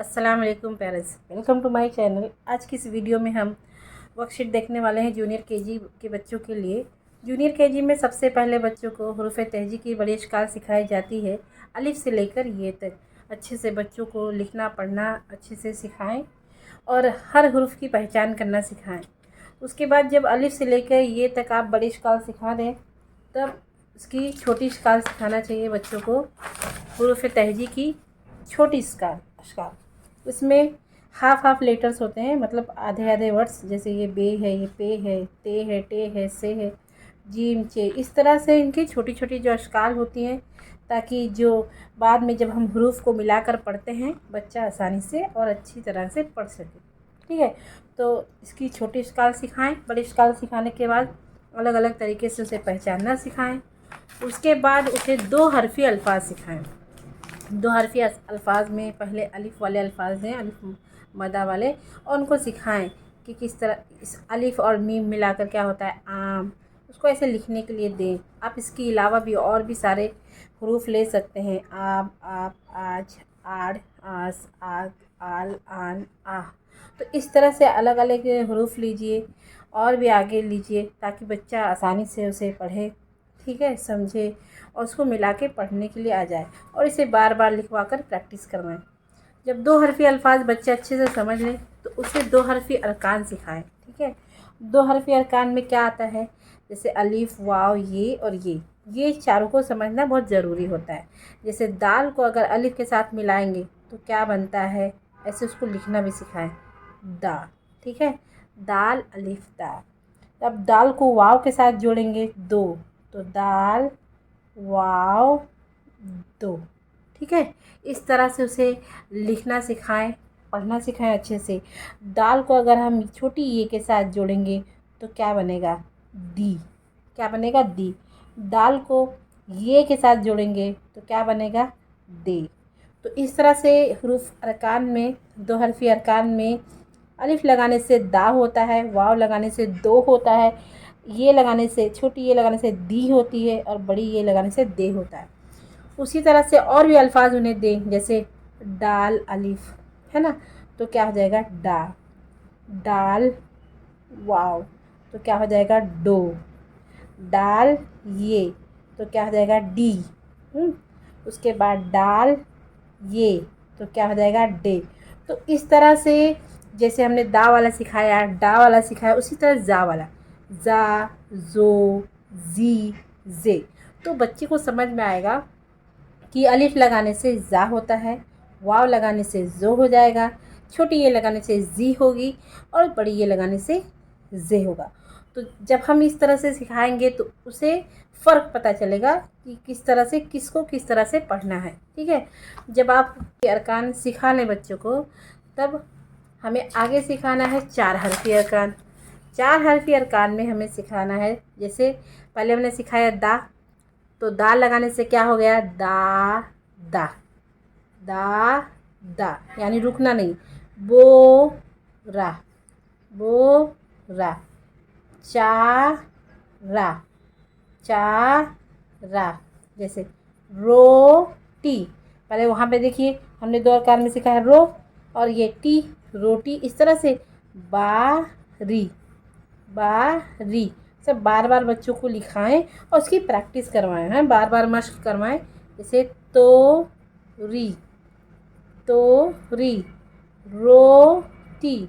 अस्सलाम वालेकुम parents, welcome to my channel. आज की इस वीडियो में हम वर्कशीट देखने वाले हैं जूनियर केजी के बच्चों के लिए। जूनियर केजी में सबसे पहले बच्चों को हुरूफ तहजी की बड़ी इश्काल सिखाई जाती है, अलिफ से लेकर ये तक। अच्छे से बच्चों को लिखना पढ़ना अच्छे से सिखाएं और हर हुरूफ की पहचान करना सिखाएं। उसके बाद जब अलिफ से लेकर ये तक आप बड़ी इश्काल सिखा दें, तब उसकी छोटी इश्काल सिखाना चाहिए बच्चों को, हुरूफ तहजी की छोटी इश्काल। इसमें हाफ लेटर्स होते हैं, मतलब आधे आधे वर्ड्स, जैसे ये बे है, ये पे है, ते है, टे है, से है, जीम चे। इस तरह से इनकी छोटी छोटी जो अश्काल होती हैं, ताकि जो बाद में जब हम हरूफ को मिलाकर पढ़ते हैं बच्चा आसानी से और अच्छी तरह से पढ़ सके। ठीक है, तो इसकी छोटी अश्काल सिखाएं। बड़ी अश्काल सिखाने के बाद अलग अलग तरीके से उसे पहचानना सिखाएं। उसके बाद उसे 2 हरफ़ी अल्फाज सिखाएं। 2 हरफ़ी अल्फाज में पहले अलिफ़ वाले अल्फाज हैं, अलिफ़ मदा वाले, और उनको सिखाएं कि किस तरह इस अलिफ़ और मीम मिलाकर क्या होता है आम। उसको ऐसे लिखने के लिए दें। आप इसके अलावा भी और भी सारे हरूफ ले सकते हैं, आप, आज, आड़, आस, आग, आल, आन, आह। तो इस तरह से अलग अलग हरूफ लीजिए और भी आगे लीजिए, ताकि बच्चा आसानी से उसे पढ़े, ठीक है, समझे और उसको मिला के पढ़ने के लिए आ जाए। और इसे बार बार लिखवा कर प्रैक्टिस करवाएं। जब 2 हरफ़ी अल्फाज बच्चे अच्छे से समझ लें तो उसे 2 हरफ़ी अरकान सिखाएं। ठीक है, 2 हरफ़ी अरकान में क्या आता है, जैसे अलिफ, वाव, ये और ये चारों को समझना बहुत ज़रूरी होता है। जैसे दाल को अगर अलिफ के साथ मिलाएंगे तो क्या बनता है, ऐसे उसको लिखना भी सिखाएं, दा। ठीक है, दाल अलिफ दा। अब दाल को वाव के साथ जोड़ेंगे दो, तो दाल वाव दो। ठीक है, इस तरह से उसे लिखना सिखाएं, पढ़ना सिखाएं अच्छे से। दाल को अगर हम छोटी ये के साथ जोड़ेंगे तो क्या बनेगा, दी। क्या बनेगा, दी। दाल को ये के साथ जोड़ेंगे तो क्या बनेगा, दे। तो इस तरह से हरूफ अरकान में, 2 हरफ़ी अरकान में अलिफ लगाने से दा होता है, वाव लगाने से दो होता है, ये लगाने से, छोटी ये लगाने से दी होती है, और बड़ी ये लगाने से दे होता है। उसी तरह से और भी अल्फाज उन्हें दें, जैसे डाल अलिफ है ना, तो क्या हो जाएगा डा। डाल वाव तो क्या हो जाएगा डो। डाल ये तो क्या हो जाएगा डी। उसके बाद डाल ये तो क्या हो जाएगा डे। तो इस तरह से जैसे हमने दा वाला सिखाया, डा वाला सिखाया, उसी तरह जा वाला, जा, जो, जी, जे। तो बच्चे को समझ में आएगा कि अलिफ लगाने से जा होता है, वाव लगाने से जो हो जाएगा, छोटी ये लगाने से जी होगी, और बड़ी ये लगाने से जे होगा। तो जब हम इस तरह से सिखाएंगे तो उसे फ़र्क पता चलेगा कि किस तरह से, किसको किस तरह से पढ़ना है। ठीक है, जब आप अरकान सिखा लें बच्चों को, तब हमें आगे सिखाना है 4 हरफ़ी अरकान। 4 हरफ़ी अरकान में हमें सिखाना है, जैसे पहले हमने सिखाया दा, तो दा लगाने से क्या हो गया, दा दा। दा दा यानी रुकना नहीं, बो रा, बो रा। चा रा, चा रा। जैसे रोटी, पहले वहाँ पे देखिए हमने 2 आकार में सीखा है, रो और ये टी, रोटी। इस तरह से बारी, बारी। सब बार बार बच्चों को लिखाएं और उसकी प्रैक्टिस करवाएं, हैं, बार बार मश्क करवाएं। जैसे तो री, तो री, रोटी,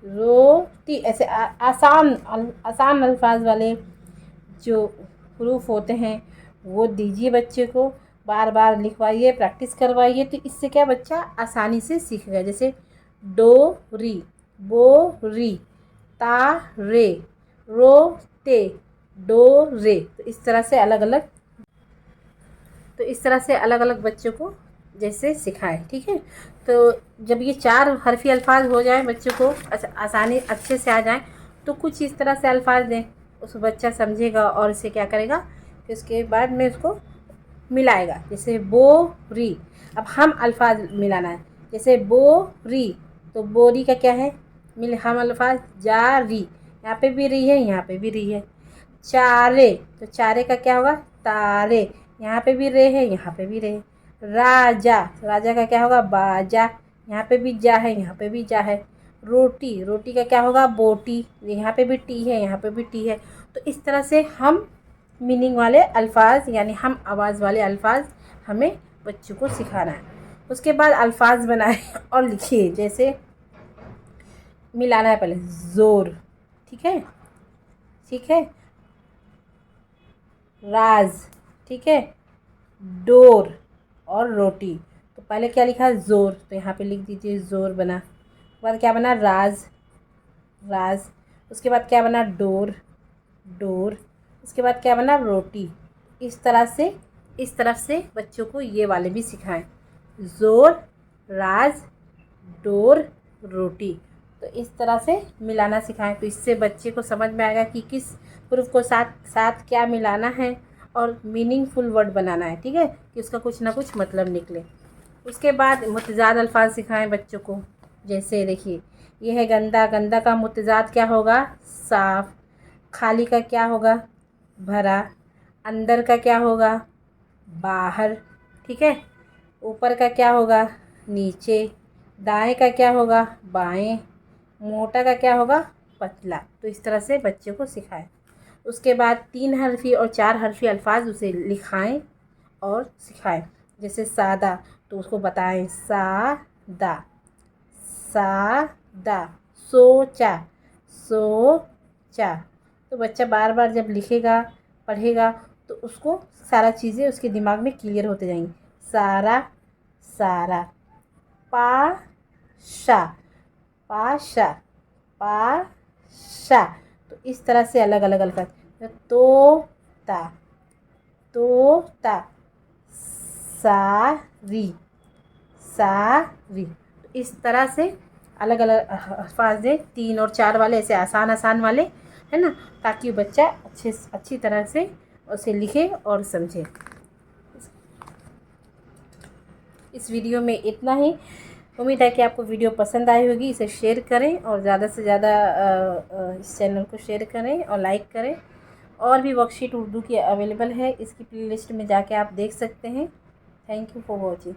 रोटी। ऐसे आसान अल्फाज वाले जो हरूफ होते हैं वो दीजिए बच्चे को, बार बार लिखवाइए, प्रैक्टिस करवाइए, तो इससे क्या बच्चा आसानी से सीखेगा। जैसे डो री, बो री, ता रे, रो ते, डो रे। तो इस तरह से अलग अलग बच्चों को जैसे सिखाएं। ठीक है, तो जब ये 4 हरफ़ी अल्फाज हो जाए, बच्चों को आसानी अच्छे से आ जाए, तो कुछ इस तरह से अल्फाज दें, उस बच्चा समझेगा और इसे क्या करेगा, फिर उसके बाद में उसको मिलाएगा। जैसे बो री, अब हम अल्फाज मिलाना है, जैसे बो री, तो बोरी का क्या है, हम अल्फाज जा री, यहाँ पे भी री है, यहाँ पे भी री है। चारे, तो चारे का क्या होगा, तारे, यहाँ पे भी रे है, यहाँ पे भी रे है। राजा, राजा का क्या होगा, बाजा, यहाँ पे भी जा है, यहाँ पे भी जा है। रोटी, रोटी का क्या होगा? बोटी। यहाँ पे भी टी है, यहाँ पे भी टी है। तो इस तरह से हम मीनिंग वाले अल्फाज यानी हम आवाज़ वाले अल्फाज हमें बच्चों को सिखाना है। उसके बाद अल्फाज बनाए और लिखिए। जैसे मिलाना है पहले, ज़ोर, ठीक है, ठीक है, राज, ठीक है, डोर और रोटी। तो पहले क्या लिखा? ज़ोर, तो यहाँ पे लिख दीजिए ज़ोर बना। उसके बाद क्या बना? राज, राज। उसके बाद क्या बना? Door, door. उसके बाद क्या बना? रोटी। इस तरह से बच्चों को ये वाले भी सिखाएं, ज़ोर, राज, डोर, रोटी। तो इस तरह से मिलाना सिखाएं। तो इससे बच्चे को समझ में आएगा कि किस ह्रुफ को साथ साथ क्या मिलाना है और मीनिंगफुल वर्ड बनाना है, ठीक है, कि उसका कुछ ना कुछ मतलब निकले। उसके बाद मुतज़ाद अल्फाज सिखाएं बच्चों को। जैसे देखिए, ये है गंदा, गंदा का मुतज़ाद क्या होगा? साफ़। खाली का क्या होगा? भरा। अंदर का क्या होगा? बाहर, ठीक है। ऊपर का क्या होगा? नीचे। दाएं का क्या होगा? बाएं। मोटा का क्या होगा? पतला। तो इस तरह से बच्चों को सिखाएं। उसके बाद 3 हर्फ़ी और 4 हर्फ़ी अल्फाज उसे लिखाएं और सिखाएं। जैसे सादा, तो उसको बताएं सादा, सादा। सोचा, सोचा। तो बच्चा बार बार जब लिखेगा, पढ़ेगा, तो उसको सारा चीज़ें उसके दिमाग में क्लियर होते जाएंगी। सारा, सारा। पाशा, पाशा, पाशा। तो इस तरह से अलग अलग अल्फाज। तोता, तोता। सारी, सारी। तो इस तरह से अलग अलग अल्फाज दें, 3 और 4 वाले, ऐसे आसान आसान वाले, है ना, ताकि बच्चा अच्छी तरह से उसे लिखे और समझे। इस वीडियो में इतना ही। उम्मीद है कि आपको वीडियो पसंद आई होगी। इसे शेयर करें और ज़्यादा से ज़्यादा इस चैनल को शेयर करें और लाइक करें। और भी वर्कशीट उर्दू की अवेलेबल है, इसकी प्लेलिस्ट में जाके आप देख सकते हैं। Thank you for watching.